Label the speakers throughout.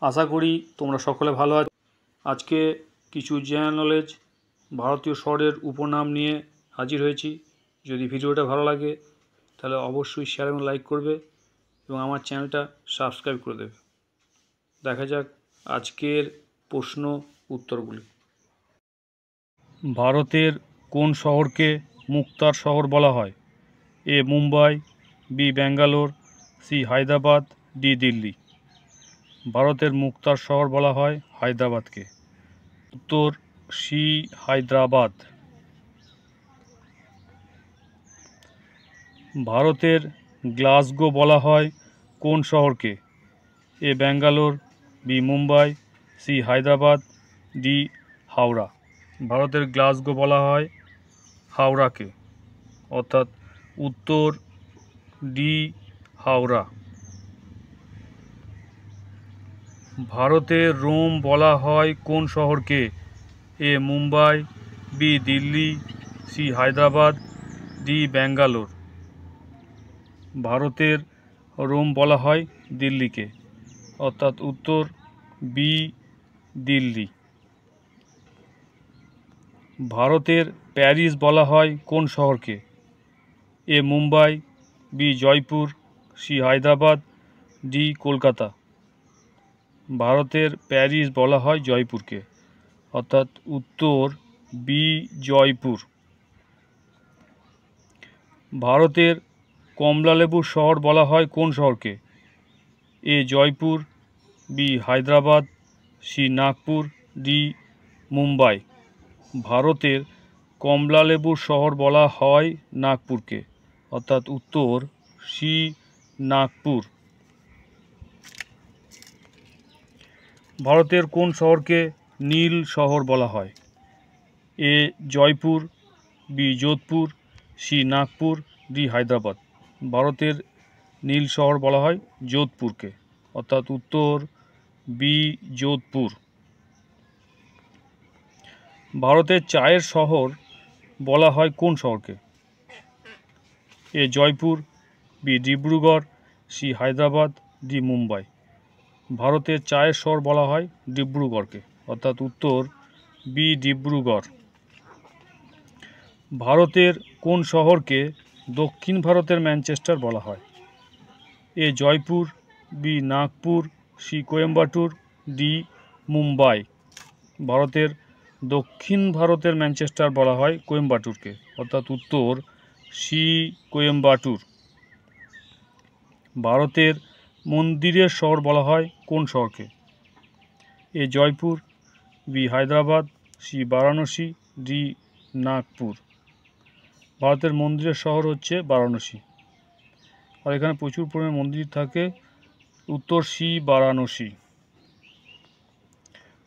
Speaker 1: আশা করি তোমরা সকলে ভালো আছো। আজকে কিছু জেনারেল নলেজ ভারতীয় শহরের উপনাম নিয়ে হাজির হয়েছি। যদি ভিডিওটা ভালো লাগে তাহলে অবশ্যই শেয়ার এবং লাইক করবে এবং আমার চ্যানেলটা সাবস্ক্রাইব করে দেবে। দেখা যাক আজকের প্রশ্ন উত্তরগুলি। ভারতের কোন শহরকে মুক্তার শহর বলা হয়? A Mumbai, B Bangalore, C Hyderabad, D Delhi. ভারতের মুক্তার শহর বলা হয় হায়দ্রাবাদকে। উত্তর সি হায়দ্রাবাদ। ভারতের গ্লাসগো বলা হয় কোন শহরকে? A Bangalore, B Mumbai, C Hyderabad, D Howrah. ভারতের গ্লাসগো বলা হয় হাওড়াকে, অর্থাৎ উত্তর ডি হাওড়া। ভারতের রোম বলা হয় কোন শহরকে? A Mumbai, B Delhi, C Hyderabad, D Bangalore. ভারতের রোম বলা হয় দিল্লিকে, অর্থাৎ উত্তর বি দিল্লি। ভারতের প্যারিস বলা হয় কোন শহরকে? A Mumbai, B Jaipur, C Hyderabad, D Kolkata. ভারতের প্যারিস বলা হয় জয়পুরকে, অর্থাৎ উত্তর বি জয়পুর। ভারতের কমলালেবুর শহর বলা হয় কোন শহরকে? A Jaipur, B Hyderabad, C Nagpur, D Mumbai. ভারতের কমলালেবুর শহর বলা হয় নাগপুরকে, অর্থাৎ উত্তর সি নাগপুর। ভারতের কোন শহরকে নীল শহর বলা হয়? A Jaipur, B Jodhpur, C Nagpur, D Hyderabad. ভারতের নীল শহর বলা হয় যোধপুরকে, অর্থাৎ উত্তর বি যোধপুর। ভারতের চায়ের শহর বলা হয় কোন শহরকে? A Jaipur, B Dibrugarh, C Hyderabad, D Mumbai. ভারতের চায়ের শহর বলা হয় ডিব্রুগড়কে, অর্থাৎ উত্তর বি ডিব্রুগড়। ভারতের কোন শহরকে দক্ষিণ ভারতের ম্যানচেস্টার বলা হয়? A Jaipur, B Nagpur, C Coimbatore, D Mumbai. ভারতের দক্ষিণ ভারতের ম্যানচেস্টার বলা হয় কোয়েম্বাটুরকে, অর্থাৎ উত্তর সি কোয়েম্বাটুর। ভারতের মন্দিরের শহর বলা হয় কোন শহরকে? A Jaipur, B Hyderabad, C Varanasi, D Nagpur. ভারতের মন্দিরের শহর হচ্ছে বারাণসী, আর এখানে প্রচুর পরিমাণে মন্দির থাকে, উত্তর সি বারাণসী।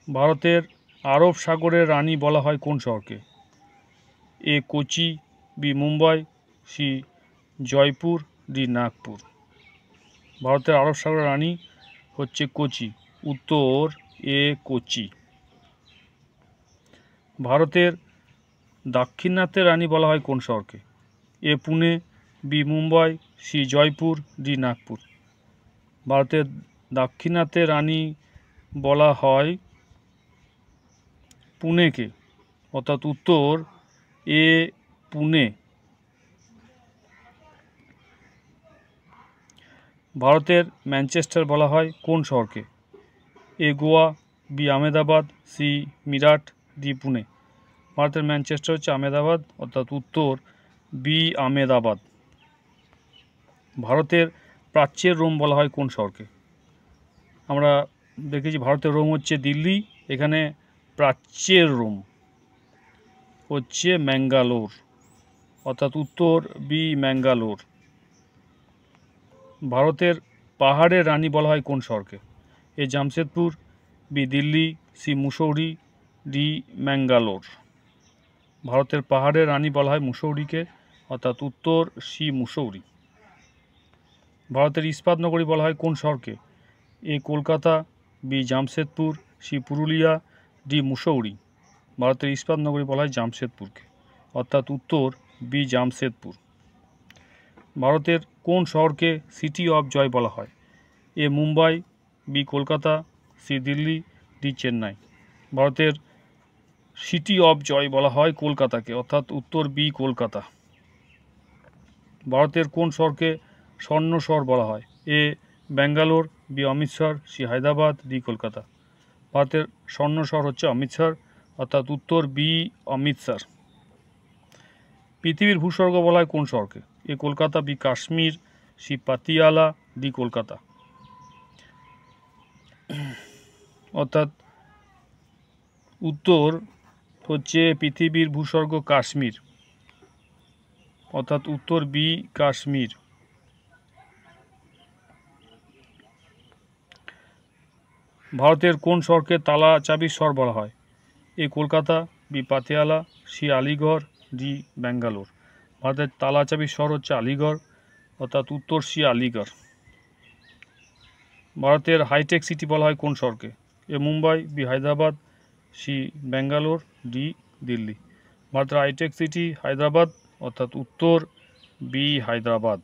Speaker 1: ভারতের আরব সাগরের রানী বলা হয় কোন শহরকে? A Kochi, B Mumbai, C Jaipur, D Nagpur. ভারতের আরব সাগরের রানী হচ্ছে কোচি, উত্তর এ কোচি। ভারতের দাক্ষিণাত্যের রানী বলা হয় কোন শহরকে? A Pune, B Mumbai, C Jaipur, D Nagpur. ভারতের দাক্ষিণাত্যের রানী বলা হয় পুনেকে, অর্থাৎ উত্তর এ পুনে। ভারতের ম্যানচেস্টার বলা হয় কোন শহরকে? A Goa, B Ahmedabad, C Meerut, D Pune. ভারতের ম্যানচেস্টার হচ্ছে আহমেদাবাদ, অর্থাৎ উত্তর বি আহমেদাবাদ। ভারতের প্রাচ্যের রোম বলা হয় কোন শহরকে? আমরা দেখেছি ভারতের রোম হচ্ছে দিল্লি, এখানে প্রাচ্যের রোম হচ্ছে ম্যাঙ্গালোর, অর্থাৎ উত্তর বি ম্যাঙ্গালোর। ভারতের পাহাড়ের রানী বলা হয় কোন শহরকে? A Jamshedpur, B Delhi, C Mussoorie, D Mangalore. ভারতের পাহাড়ের রানী বলা হয় মুসৌরিকে, অর্থাৎ উত্তর সি মুসৌরি। ভারতের ইস্পাত নগরী বলা হয় কোন শহরকে? A Kolkata, B Jamshedpur, C Purulia, D Mussoorie. ভারতের ইস্পাত নগরী বলা হয় জামশেদপুরকে, অর্থাৎ উত্তর বি জামশেদপুর। ভারতের কোন শহরকে সিটি অফ জয় বলা হয়? A Mumbai, B Kolkata, C Delhi, D Chennai. ভারতের সিটি অফ জয় বলা হয় কলকাতাকে, অর্থাৎ উত্তর বি কলকাতা। ভারতের কোন শহরকে স্বর্ণ শহর বলা হয়? A Bangalore, B Amritsar, C Hyderabad, D Kolkata. ভারতের স্বর্ণ শহর হচ্ছে অমৃতসর, অর্থাৎ উত্তর বি অমৃতসর। পৃথিবীর ভূস্বর্গ বলা হয় কোন শহরকে? A Kolkata, B Kashmir, C Patiala, D Kolkata. অর্থাৎ উত্তর হচ্ছে পৃথিবীর ভূস্বর্গ কাশ্মীর, অর্থাৎ উত্তর বি কাশ্মীর। ভারতের কোন শহরকে তালা চাবির শহর বলা হয়? A Kolkata, B Patiala, C Aligarh, D Bangalore. ভারতের তালা চাবির শহর হচ্ছে আলিগড়, অর্থাৎ উত্তর সি আলিগড়। ভারতের হাইটেক সিটি বলা হয় কোন শহরকে? A Mumbai, B Hyderabad, C Bangalore, D Delhi. ভারতের হাইটেক সিটি হায়দ্রাবাদ, অর্থাৎ উত্তর বি হায়দ্রাবাদ।